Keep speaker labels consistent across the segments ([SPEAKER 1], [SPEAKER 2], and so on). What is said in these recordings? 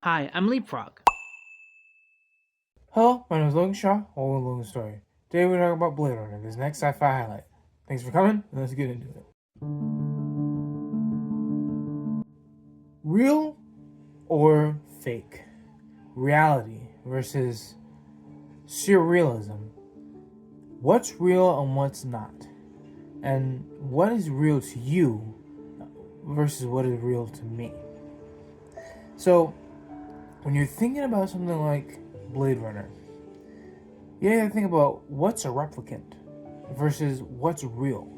[SPEAKER 1] Hi, I'm Leapfrog.
[SPEAKER 2] Hello, my name is Logan Shaw, or LogansStory. Today we're talking about Blade Runner, this next sci-fi highlight. Thanks for coming, and let's get into it. Real or fake? Reality versus surrealism. What's real and what's not? And what is real to you versus what is real to me? So, when you're thinking about something like Blade Runner, you gotta think about what's a replicant versus what's real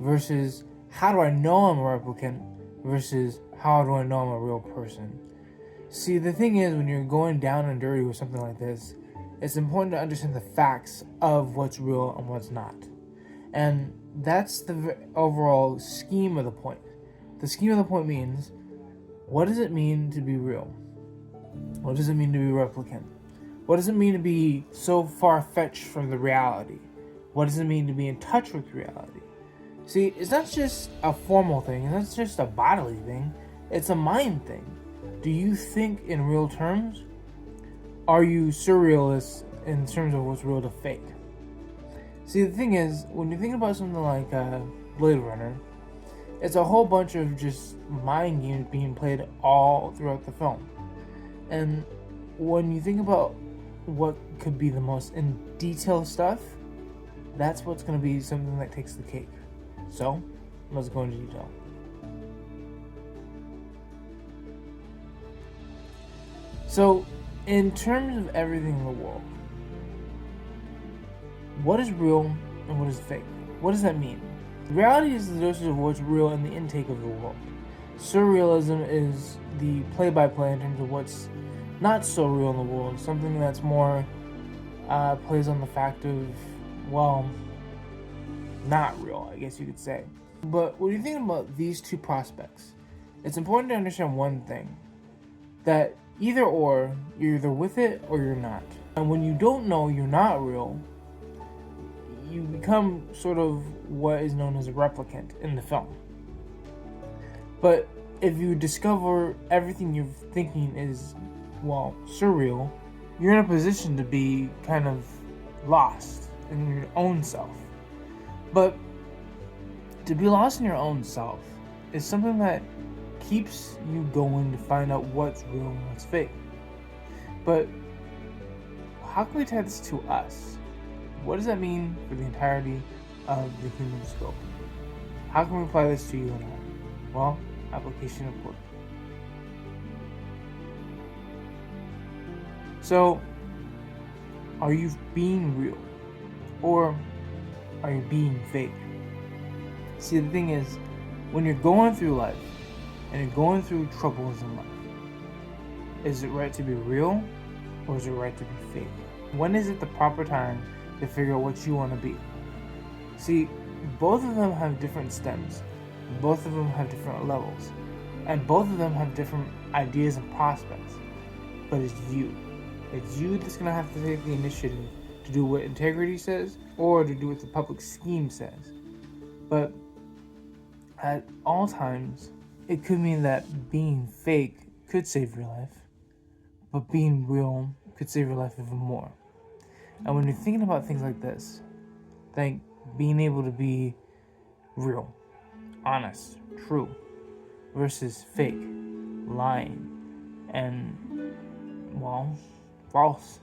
[SPEAKER 2] versus how do I know I'm a replicant versus how do I know I'm a real person. See, the thing is, when you're going down and dirty with something like this, it's important to understand the facts of what's real and what's not. And that's the overall scheme of the point. The scheme of the point means, what does it mean to be real? What does it mean to be replicant? What does it mean to be so far-fetched from the reality? What does it mean to be in touch with reality? See, it's not just a formal thing, it's not just a bodily thing, it's a mind thing. Do you think in real terms? Are you surrealist in terms of what's real to fake? See, the thing is, when you think about something like Blade Runner, it's a whole bunch of just mind games being played all throughout the film. And when you think about what could be the most in detail stuff, that's what's going to be something that takes the cake. So, let's go into detail. So, in terms of everything in the world, what is real and what is fake? What does that mean? Reality is the dosage of what's real in the intake of the world. Surrealism is the play-by-play in terms of what's not so real in the world, something that's more plays on the fact of, well, not real, I guess you could say. But when you think about these two prospects, it's important to understand one thing, that either or, you're either with it or you're not. And when you don't know you're not real, you become sort of what is known as a replicant in the film. But if you discover everything you're thinking is, well, surreal, you're in a position to be kind of lost in your own self. But to be lost in your own self is something that keeps you going to find out what's real and what's fake. But how can we tie this to us? What does that mean for the entirety of the human scope? How can we apply this to you and I? Well, application of work. So, are you being real? Or are you being fake? See, the thing is, when you're going through life, and you're going through troubles in life, is it right to be real, or is it right to be fake? When is it the proper time to figure out what you want to be? See, both of them have different stems, both of them have different levels, and both of them have different ideas and prospects, but it's you. It's you that's going to have to take the initiative to do what integrity says or to do what the public scheme says. But at all times, it could mean that being fake could save your life, but being real could save your life even more. And when you're thinking about things like this, think being able to be real, honest, true, versus fake, lying, and, well, false.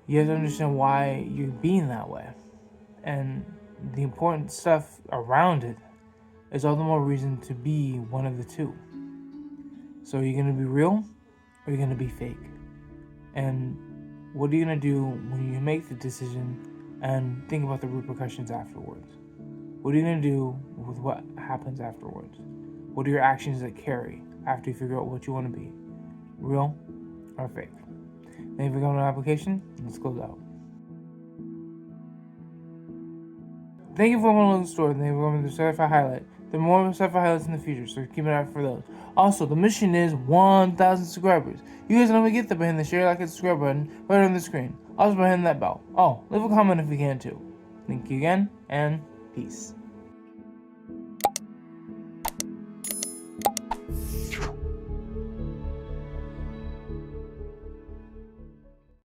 [SPEAKER 2] You have to understand why you're being that way. And the important stuff around it is all the more reason to be one of the two. So are you going to be real or are you going to be fake? And what are you going to do when you make the decision and think about the repercussions afterwards? What are you going to do with what happens afterwards? What are your actions that carry after you figure out what you want to be? Real or fake? Thank you for coming to the application. Let's close out. Thank you for coming to the store. Thank you for coming to the sci-fi highlight. There are more sci-fi highlights in the future, so keep an eye out for those. Also, the mission is 1,000 subscribers. You guys know we get there by hitting the share, like, and subscribe button right on the screen. Also by hitting that bell. Oh, leave a comment if you can too. Thank you again, and peace.